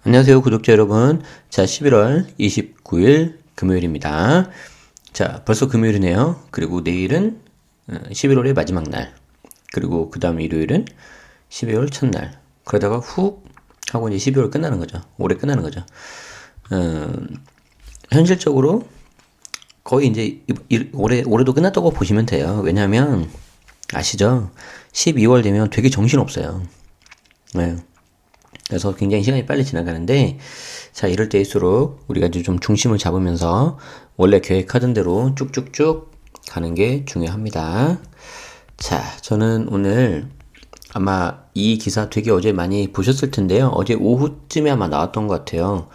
안녕하세요, 구독자 여러분. 자, 11월 29일 금요일입니다. 자, 벌써 금요일이네요. 그리고 내일은 11월의 마지막 날. 그리고 그 다음 일요일은 12월 첫날. 그러다가 훅 하고 이제 12월 끝나는 거죠. 올해 끝나는 거죠. 현실적으로 거의 이제 올해도 끝났다고 보시면 돼요. 왜냐면 아시죠? 12월 되면 되게 정신없어요. 네. 그래서 굉장히 시간이 빨리 지나가는데, 자, 이럴 때일수록 우리가 이제 좀 중심을 잡으면서 원래 계획하던 대로 쭉쭉쭉 가는 게 중요합니다. 자, 저는 오늘 아마 이 기사 되게 어제 많이 보셨을 텐데요. 어제 오후쯤에 아마 나왔던 것 같아요.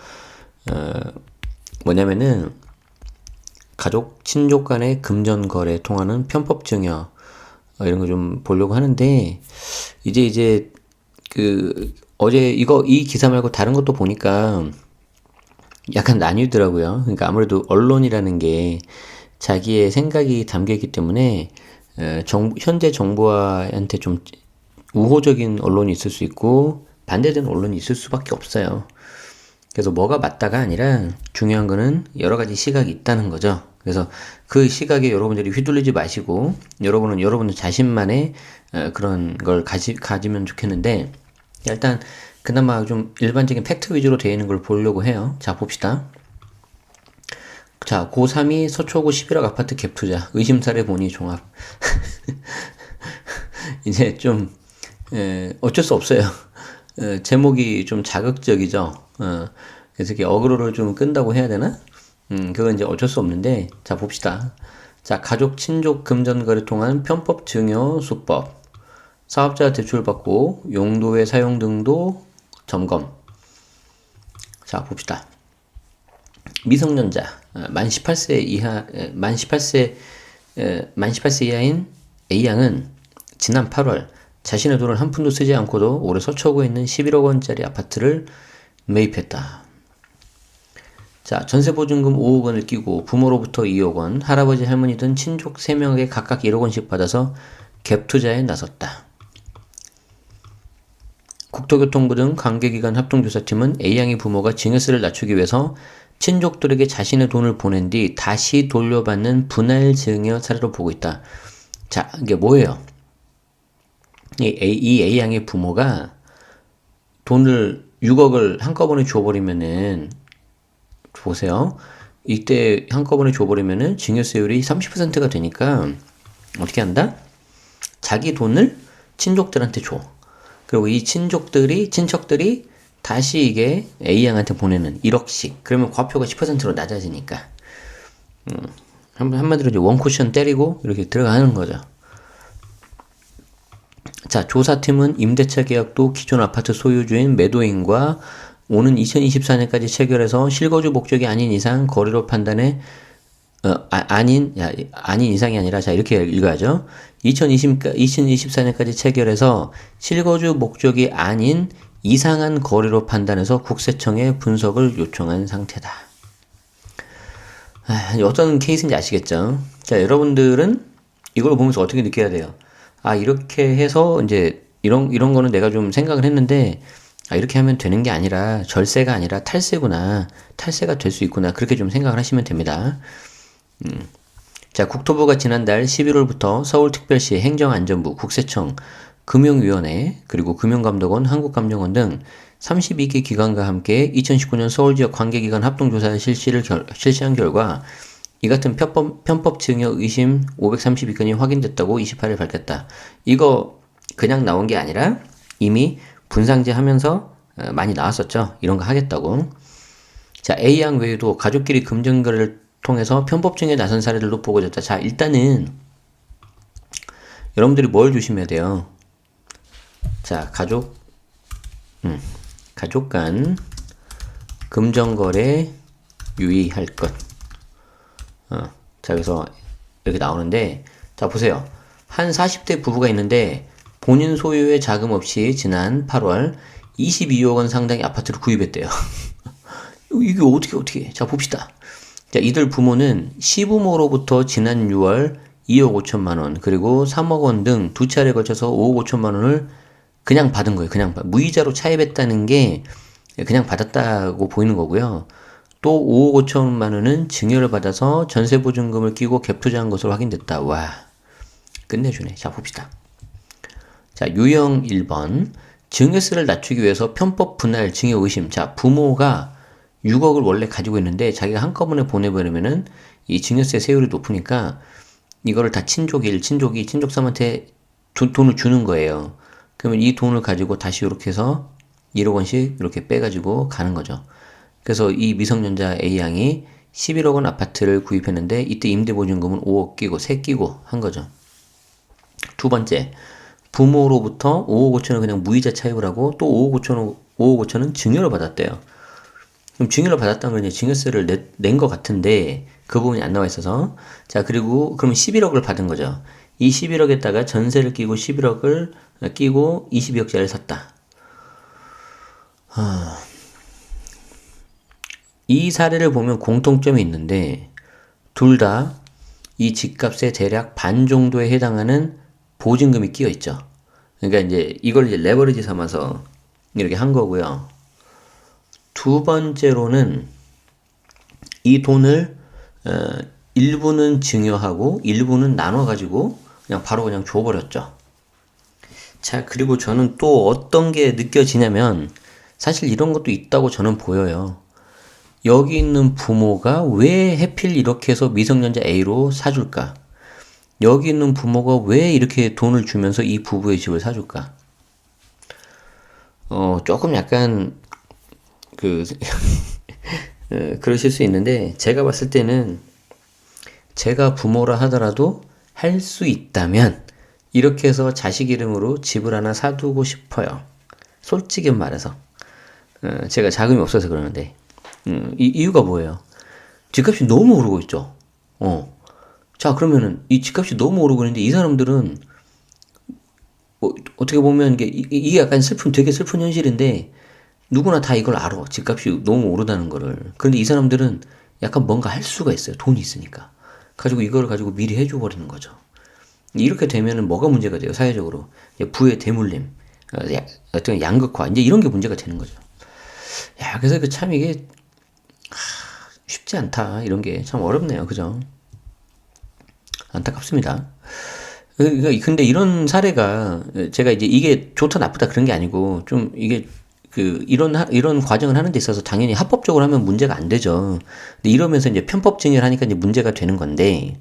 뭐냐면은 가족, 친족 간의 금전 거래 통하는 편법 증여 이런 거 좀 보려고 하는데 이제 어제 이 기사 말고 다른 것도 보니까 약간 나뉘더라고요. 그러니까 아무래도 언론이라는 게 자기의 생각이 담겨 있기 때문에 현재 정부한테 좀 우호적인 언론이 있을 수 있고 반대되는 언론이 있을 수밖에 없어요. 그래서 뭐가 맞다가 아니라 중요한 거는 여러 가지 시각이 있다는 거죠. 그래서 그 시각에 여러분들이 휘둘리지 마시고 여러분은 여러분들 자신만의 그런 걸 가지면 좋겠는데 일단 그나마 좀 일반적인 팩트 위주로 되어 있는 걸 보려고 해요. 자, 봅시다. 자, 고3이 서초구 11억 아파트 갭 투자 의심사례 보니 종합. 이제 좀 어쩔 수 없어요. 제목이 좀 자극적이죠. 그래서 이렇게 어그로를 좀 끈다고 해야 되나? 그건 이제 어쩔 수 없는데, 자, 봅시다. 자, 가족, 친족, 금전거래 통한 편법 증여 수법. 사업자 대출받고 용도의 사용 등도 점검. 자, 봅시다. 미성년자, 만 18세 이하인 A양은 지난 8월 자신의 돈을 한 푼도 쓰지 않고도 올해 서초구에 있는 11억 원짜리 아파트를 매입했다. 자, 전세보증금 5억 원을 끼고 부모로부터 2억 원, 할아버지 할머니 등 친족 3명에게 각각 1억 원씩 받아서 갭 투자에 나섰다. 국토교통부 등 관계기관 합동조사팀은 A양의 부모가 증여세를 낮추기 위해서 친족들에게 자신의 돈을 보낸 뒤 다시 돌려받는 분할 증여 사례로 보고 있다. 자, 이게 뭐예요? 이 A양의 부모가 돈을 6억을 한꺼번에 줘버리면은, 보세요. 이때 한꺼번에 줘버리면은 증여세율이 30%가 되니까 어떻게 한다? 자기 돈을 친족들한테 줘. 그리고 이 친척들이 다시 이게 A양한테 보내는 1억씩. 그러면 과표가 10%로 낮아지니까. 한마디로 이제 원쿠션 때리고 이렇게 들어가는 거죠. 자, 조사팀은 임대차 계약도 기존 아파트 소유주인 매도인과 오는 2024년까지 체결해서 실거주 목적이 아닌 이상 거래로 판단해 아닌 이상이 아니라, 자, 이렇게 읽어야죠. 2024년까지 체결해서 실거주 목적이 아닌 이상한 거래로 판단해서 국세청에 분석을 요청한 상태다. 어떤 케이스인지 아시겠죠? 자, 여러분들은 이걸 보면서 어떻게 느껴야 돼요? 아, 이렇게 해서 이제 이런 거는 내가 좀 생각을 했는데, 아, 이렇게 하면 되는 게 아니라 절세가 아니라 탈세구나. 탈세가 될 수 있구나. 그렇게 좀 생각을 하시면 됩니다. 자, 국토부가 지난달 11월부터 서울특별시 행정안전부, 국세청, 금융위원회, 그리고 금융감독원, 한국감정원 등 32개 기관과 함께 2019년 서울지역 관계기관 합동조사를 실시한 결과 이 같은 편법 증여 의심 532건이 확인됐다고 28일 밝혔다. 이거 그냥 나온 게 아니라 이미 분상제 하면서 많이 나왔었죠. 이런 거 하겠다고. 자, A양 외에도 가족끼리 금전거래를 통해서 편법 증여에 나선 사례들도 보고졌다. 자, 일단은 여러분들이 뭘 조심해야 돼요? 자, 가족 간 금전거래 유의할 것. 자, 그래서 이렇게 나오는데, 자, 보세요. 한 40대 부부가 있는데 본인 소유의 자금 없이 지난 8월 22억 원 상당의 아파트를 구입했대요. 이게 어떻게. 자, 봅시다. 자, 이들 부모는 시부모로부터 지난 6월 2억 5천만 원, 그리고 3억 원 등 두 차례에 걸쳐서 5억 5천만 원을 그냥 받은 거예요. 무이자로 차입했다는 게 그냥 받았다고 보이는 거고요. 또 5억 5천만 원은 증여를 받아서 전세보증금을 끼고 갭 투자한 것으로 확인됐다. 와, 끝내주네. 자, 봅시다. 자, 유형 1번. 증여세를 낮추기 위해서 편법 분할 증여 의심. 자, 부모가 6억을 원래 가지고 있는데 자기가 한꺼번에 보내버리면은 이 증여세 세율이 높으니까 이거를 다 친족 1, 친족 2, 친족 3한테 돈을 주는 거예요. 그러면 이 돈을 가지고 다시 이렇게 해서 1억 원씩 이렇게 빼가지고 가는 거죠. 그래서 이 미성년자 A양이 11억 원 아파트를 구입했는데 이때 임대보증금은 5억 끼고 세 끼고 한 거죠. 두 번째, 부모로부터 5억 5천을 그냥 무이자 차입을 하고 또 5억 5천은 증여를 받았대요. 그럼 증여를 받았다는 건 이제 증여세를 낸 것 같은데 그 부분이 안 나와 있어서 자 그리고 그러면 11억을 받은 거죠. 이 11억에다가 전세를 끼고 11억을 끼고 22억짜리를 샀다. 이 사례를 보면 공통점이 있는데 둘 다 이 집값의 대략 반 정도에 해당하는 보증금이 끼어 있죠. 그러니까 이제 이걸 이제 레버리지 삼아서 이렇게 한 거고요. 두 번째로는 이 돈을 일부는 증여하고 일부는 나눠가지고 그냥 바로 그냥 줘버렸죠. 자, 그리고 저는 또 어떤 게 느껴지냐면 사실 이런 것도 있다고 저는 보여요. 여기 있는 부모가 왜 하필 이렇게 해서 미성년자 A로 사줄까? 여기 있는 부모가 왜 이렇게 돈을 주면서 이 부부의 집을 사줄까? 조금 약간 그러실 수 있는데 제가 봤을 때는 제가 부모라 하더라도 할 수 있다면 이렇게 해서 자식 이름으로 집을 하나 사두고 싶어요. 솔직히 말해서 제가 자금이 없어서 그러는데 이유가 뭐예요? 집값이 너무 오르고 있죠. 자 그러면은 이 집값이 너무 오르고 있는데 이 사람들은 뭐 어떻게 보면 이게 약간 되게 슬픈 현실인데 누구나 다 이걸 알아. 집값이 너무 오르다는 거를. 그런데 이 사람들은 약간 뭔가 할 수가 있어요. 돈이 있으니까. 가지고 이거를 가지고 미리 해줘 버리는 거죠. 이렇게 되면은 뭐가 문제가 돼요? 사회적으로 부의 대물림, 어떤 양극화 이제 이런 게 문제가 되는 거죠. 야 그래서 참 이게 쉽지 않다. 이런 게 참 어렵네요. 그죠? 안타깝습니다. 근데 이런 사례가 제가 이제 이게 좋다 나쁘다 그런 게 아니고 좀 이게 이런 과정을 하는 데 있어서 당연히 합법적으로 하면 문제가 안 되죠. 근데 이러면서 이제 편법 증여를 하니까 이제 문제가 되는 건데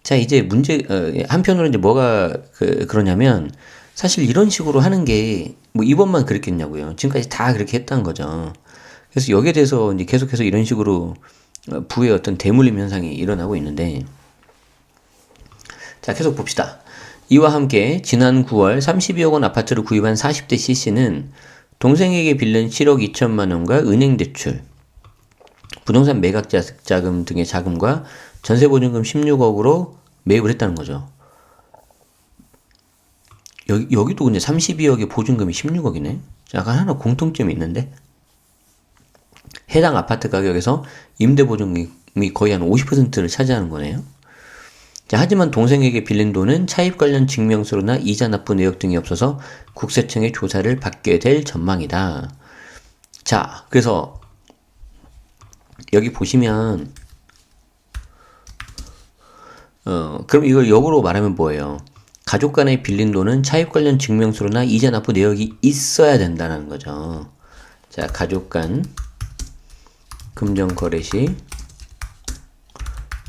자 이제 한편으로 이제 뭐가 그러냐면 사실 이런 식으로 하는 게 뭐 이번만 그랬겠냐고요. 지금까지 다 그렇게 했다는 거죠. 그래서 여기에 대해서 이제 계속해서 이런 식으로 부의 어떤 대물림 현상이 일어나고 있는데 자, 계속 봅시다. 이와 함께 지난 9월 32억 원 아파트를 구입한 40대 C씨는 동생에게 빌린 7억 2천만 원과 은행 대출, 부동산 매각 자금 등의 자금과 전세보증금 16억으로 매입을 했다는 거죠. 여기도 근데 32억의 보증금이 16억이네? 약간 하나 공통점이 있는데? 해당 아파트 가격에서 임대보증금이 거의 한 50%를 차지하는 거네요. 자, 하지만 동생에게 빌린 돈은 차입 관련 증명서로나 이자 납부 내역 등이 없어서 국세청의 조사를 받게 될 전망이다. 자, 그래서 여기 보시면 그럼 이걸 역으로 말하면 뭐예요? 가족 간에 빌린 돈은 차입 관련 증명서로나 이자 납부 내역이 있어야 된다는 거죠. 자, 가족 간 금전 거래 시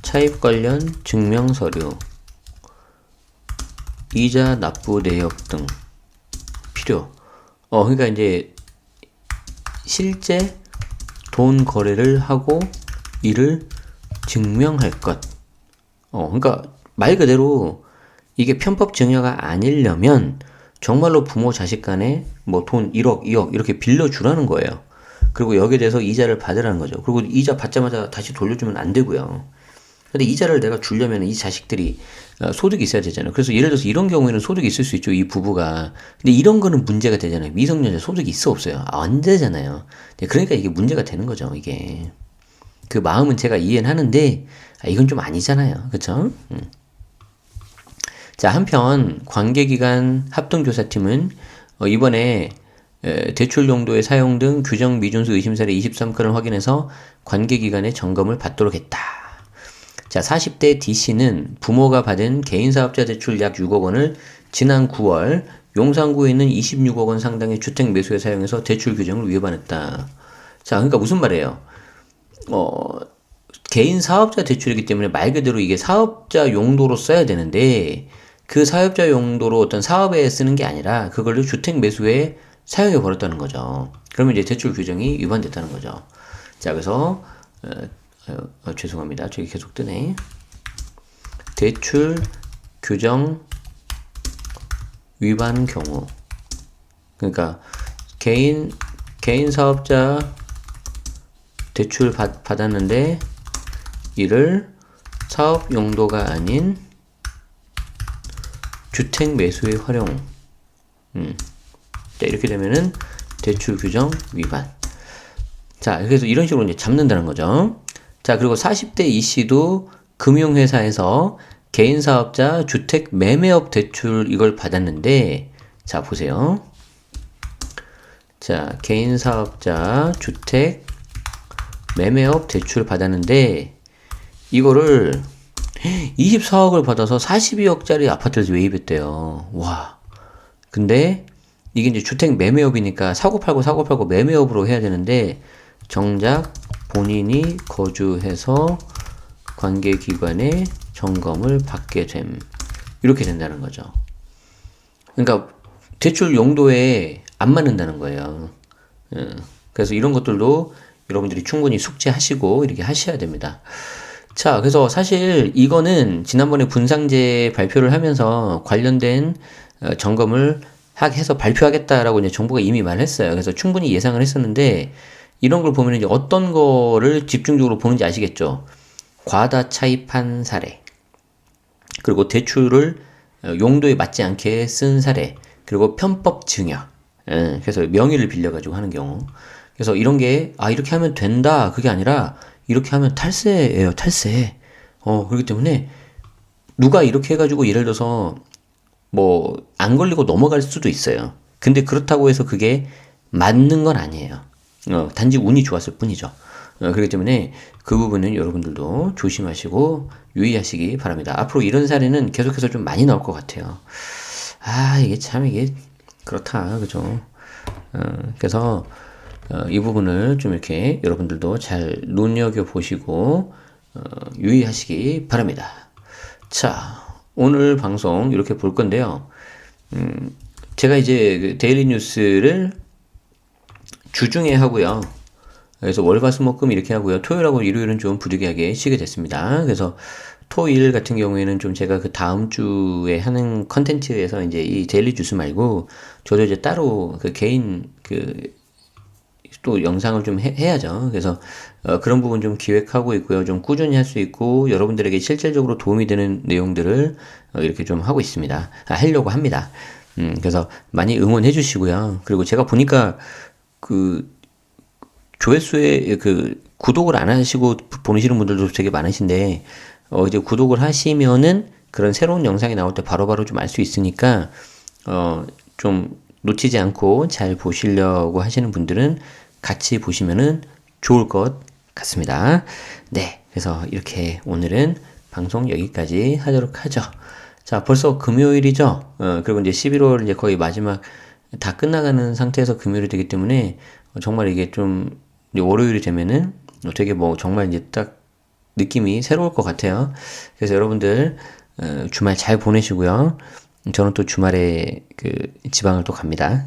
차입 관련 증명 서류, 이자 납부 내역 등 필요. 그러니까 이제 실제 돈 거래를 하고 이를 증명할 것. 그러니까 말 그대로 이게 편법 증여가 아니려면 정말로 부모 자식 간에 뭐 돈 1억, 2억 이렇게 빌려주라는 거예요. 그리고 여기에 대해서 이자를 받으라는 거죠. 그리고 이자 받자마자 다시 돌려주면 안 되고요. 근데 이자를 내가 주려면 이 자식들이 소득이 있어야 되잖아요. 그래서 예를 들어서 이런 경우에는 소득이 있을 수 있죠. 이 부부가. 근데 이런 거는 문제가 되잖아요. 미성년자 소득이 있어 없어요? 안 되잖아요. 그러니까 이게 문제가 되는 거죠. 이게. 그 마음은 제가 이해는 하는데 이건 좀 아니잖아요. 그쵸? 자, 한편 관계기관 합동조사팀은 이번에 대출 용도의 사용 등 규정 미준수 의심 사례 23건을 확인해서 관계기관의 점검을 받도록 했다. 자, 40대 D씨는 부모가 받은 개인사업자 대출 약 6억 원을 지난 9월 용산구에 있는 26억 원 상당의 주택 매수에 사용해서 대출 규정을 위반했다. 자, 그러니까 무슨 말이에요? 개인 사업자 대출이기 때문에 말 그대로 이게 사업자 용도로 써야 되는데 그 사업자 용도로 어떤 사업에 쓰는 게 아니라 그걸로 주택 매수에 사용해 버렸다는 거죠. 그러면 이제 대출 규정이 위반됐다는 거죠. 자, 그래서 죄송합니다. 저기 계속 뜨네. 대출 규정 위반 경우. 그러니까 개인 사업자 대출 받았는데 이를 사업 용도가 아닌 주택 매수에 활용. 자, 이렇게 되면은 대출 규정 위반. 자, 그래서 이런 식으로 이제 잡는다는 거죠. 자, 그리고 40대 E씨도 금융회사에서 개인사업자 주택 매매업 대출 이걸 받았는데, 자, 보세요. 자, 개인사업자 주택 매매업 대출 받았는데, 이거를 24억을 받아서 42억짜리 아파트를 매입했대요. 와. 근데 이게 이제 주택 매매업이니까 사고 팔고 매매업으로 해야 되는데 정작 본인이 거주해서 관계기관의 점검을 받게 됨. 이렇게 된다는 거죠. 그러니까 대출 용도에 안 맞는다는 거예요. 그래서 이런 것들도 여러분들이 충분히 숙지하시고 이렇게 하셔야 됩니다. 자, 그래서 사실 이거는 지난번에 분상제 발표를 하면서 관련된 점검을 해서 발표하겠다라고 이제 정부가 이미 말했어요. 그래서 충분히 예상을 했었는데 이런 걸 보면 이제 어떤 거를 집중적으로 보는지 아시겠죠? 과다 차입한 사례, 그리고 대출을 용도에 맞지 않게 쓴 사례, 그리고 편법 증여. 그래서 명의를 빌려가지고 하는 경우. 그래서 이런 게 이렇게 하면 된다 그게 아니라 이렇게 하면 탈세예요, 탈세. 그렇기 때문에 누가 이렇게 해가지고 예를 들어서 뭐 안 걸리고 넘어갈 수도 있어요. 근데 그렇다고 해서 그게 맞는 건 아니에요. 단지 운이 좋았을 뿐이죠. 그렇기 때문에 그 부분은 여러분들도 조심하시고 유의하시기 바랍니다. 앞으로 이런 사례는 계속해서 좀 많이 나올 것 같아요. 이게 참 이게 그렇다, 그죠? 그래서 이 부분을 좀 이렇게 여러분들도 잘 눈여겨보시고 유의하시기 바랍니다. 자, 오늘 방송 이렇게 볼 건데요. 제가 이제 그 데일리 뉴스를 주중에 하고요. 그래서 월화수목금 이렇게 하고요. 토요일하고 일요일은 좀 부득이하게 쉬게 됐습니다. 그래서 토일 같은 경우에는 좀 제가 그 다음 주에 하는 컨텐츠에서 이제 이 데일리 뉴스 말고 저도 이제 따로 그 개인 또 영상을 좀 해야죠. 그래서 그런 부분 좀 기획하고 있고요. 좀 꾸준히 할 수 있고 여러분들에게 실질적으로 도움이 되는 내용들을 이렇게 좀 하고 있습니다. 하려고 합니다. 그래서 많이 응원해 주시고요. 그리고 제가 보니까 그 조회수에 그 구독을 안 하시고 보시는 분들도 되게 많으신데 이제 구독을 하시면은 그런 새로운 영상이 나올 때 바로바로 좀 알 수 있으니까 좀 놓치지 않고 잘 보시려고 하시는 분들은 같이 보시면은 좋을 것 같습니다. 네, 그래서 이렇게 오늘은 방송 여기까지 하도록 하죠. 자, 벌써 금요일이죠. 그리고 이제 11월 이제 거의 마지막 다 끝나가는 상태에서 금요일이 되기 때문에 정말 이게 좀 이제 월요일이 되면은 되게 뭐 정말 이제 딱 느낌이 새로울 것 같아요. 그래서 여러분들 주말 잘 보내시고요. 저는 또 주말에 그 지방을 또 갑니다.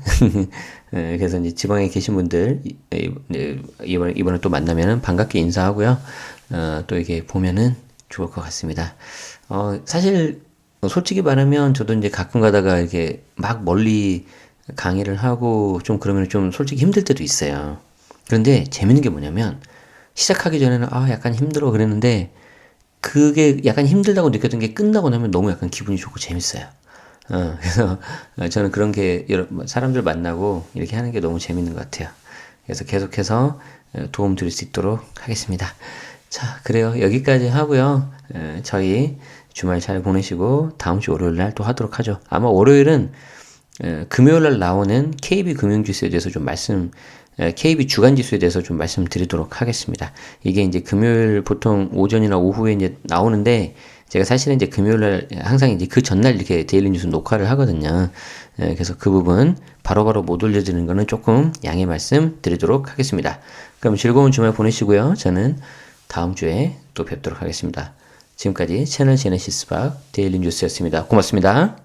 그래서 이제 지방에 계신 분들 이번에 또 만나면은 반갑게 인사하고요. 또 이렇게 보면은 좋을 것 같습니다. 사실 솔직히 말하면 저도 이제 가끔 가다가 이렇게 막 멀리 강의를 하고 좀 그러면 좀 솔직히 힘들 때도 있어요. 그런데 재밌는 게 뭐냐면 시작하기 전에는 약간 힘들어 그랬는데 그게 약간 힘들다고 느꼈던 게 끝나고 나면 너무 약간 기분이 좋고 재밌어요. 그래서 저는 그런 게 여러 사람들 만나고 이렇게 하는 게 너무 재밌는 것 같아요. 그래서 계속해서 도움 드릴 수 있도록 하겠습니다. 자, 그래요. 여기까지 하고요. 저희 주말 잘 보내시고 다음 주 월요일 날 또 하도록 하죠. 아마 월요일은 금요일 날 나오는 KB 금융지수에 대해서 좀 KB 주간 지수에 대해서 좀 말씀드리도록 하겠습니다. 이게 이제 금요일 보통 오전이나 오후에 이제 나오는데 제가 사실은 이제 금요일 날 항상 이제 그 전날 이렇게 데일리 뉴스 녹화를 하거든요. 그래서 그 부분 바로바로 못 올려드리는 거는 조금 양해 말씀 드리도록 하겠습니다. 그럼 즐거운 주말 보내시고요. 저는 다음 주에 또 뵙도록 하겠습니다. 지금까지 채널 제네시스 박 데일리 뉴스였습니다. 고맙습니다.